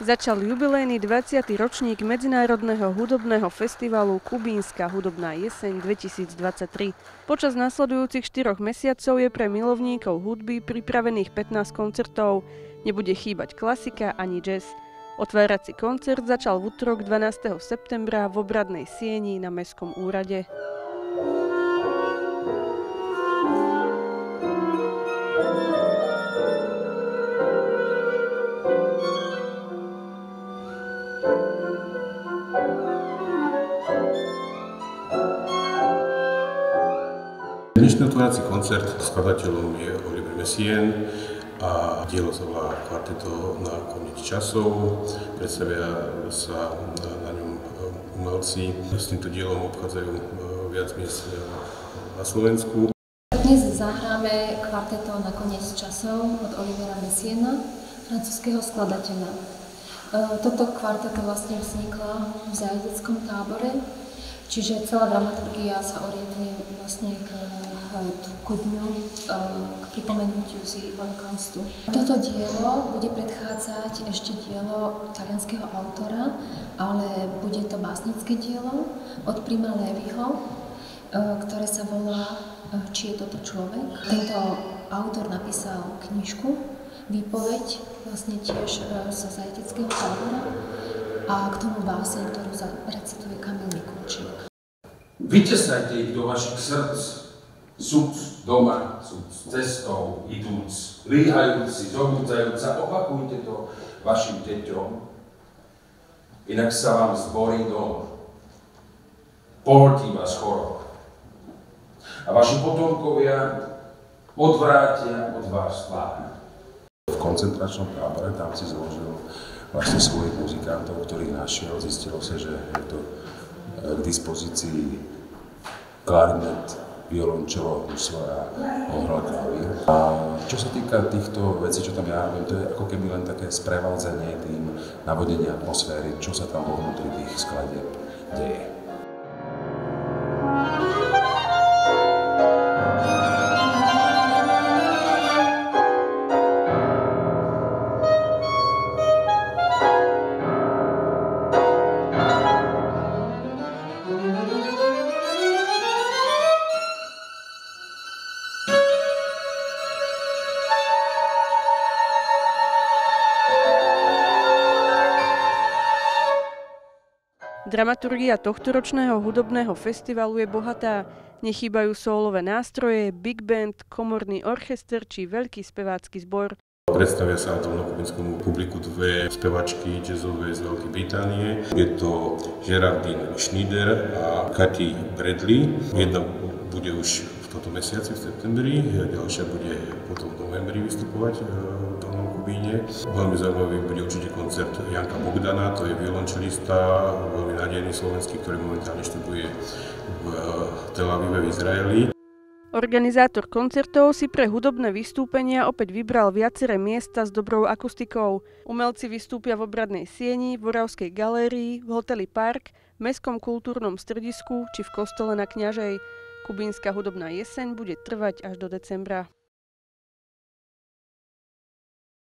Začal jubilejný 20. ročník Medzinárodného hudobného festivalu Kubínska hudobná jeseň 2023. Počas nasledujúcich 4 mesiacov je pre milovníkov hudby pripravených 15 koncertov. Nebude chýbať klasika ani jazz. Otvárací koncert začal v utorok 12. septembra v Obradnej sieni na Mestskom úrade. Dnešný otvárací koncert skladateľom je Olivier Messiaen a dielo sa volá Kvarteto na koniec časov. Predstavia sa na ňom umelci. S týmto dielom obchádzajú viac miest na Slovensku. Dnes zahráme Kvarteto na koniec časov od Oliviera Messiaena, francúzskeho skladateľa. Toto kvarteto vlastne vzniklo v zajazdeckom tábore, čiže celá dramaturgia sa orientuje vlastne k dňu, k pripomenutiu si holokaustu. Toto dielo bude predchádzať ešte dielo talianskeho autora, ale bude to básnické dielo od Prima Leviho, ktoré sa volá Či je toto človek. Tento autor napísal knižku, výpoveď, vlastne tiež zo zajateckého tábora a k tomu báseň, ktorú recituje Kamil Mikulčík. Vytesajte ich do vašich srdc. Súc doma, súc cestou, idúc, líhajúci, zobudzajúca, opakujte to vašim deťom, inak sa vám zborí dom, pohltí vás chorob a vaši potomkovia odvrátia od vás tvár. V koncentračnom tábore tam si zložil vlastne svojich muzikantov, ktorých našiel. Zistilo sa, že je to k dispozícii klarinet, violončelo, husle a ohral klavír. A čo sa týka týchto vecí, čo tam ja robím, to je ako keby len také sprevádzanie tým navodenie atmosféry, čo sa tam vo vnútri tých skladieb deje. Dramaturgia tohtoročného hudobného festivalu je bohatá. Nechýbajú sólové nástroje, big band, komorný orchester či veľký spevácky zbor. Predstavia sa dolnokubinskému publiku dve spevačky jazzové z Veľkej Británie. Je to Geraldine Schneider a Katy Bradley. Jedna bude už v tomto mesiaci, v septembri, ďalšia bude potom v novembri vystupovať v Dolnom Kubíne. Veľmi zaujímavý bude určite koncert Janka Bogdana, to je violončelista, veľmi nádejný slovenský, ktorý momentálne študuje v Tel Avive v Izraeli. Organizátor koncertov si pre hudobné vystúpenia opäť vybral viaceré miesta s dobrou akustikou. Umelci vystúpia v Obradnej sieni, v Oravskej galérii, v hoteli Park, v Mestskom kultúrnom stredisku či v kostole na Kňažej. Kubínska hudobná jeseň bude trvať až do decembra.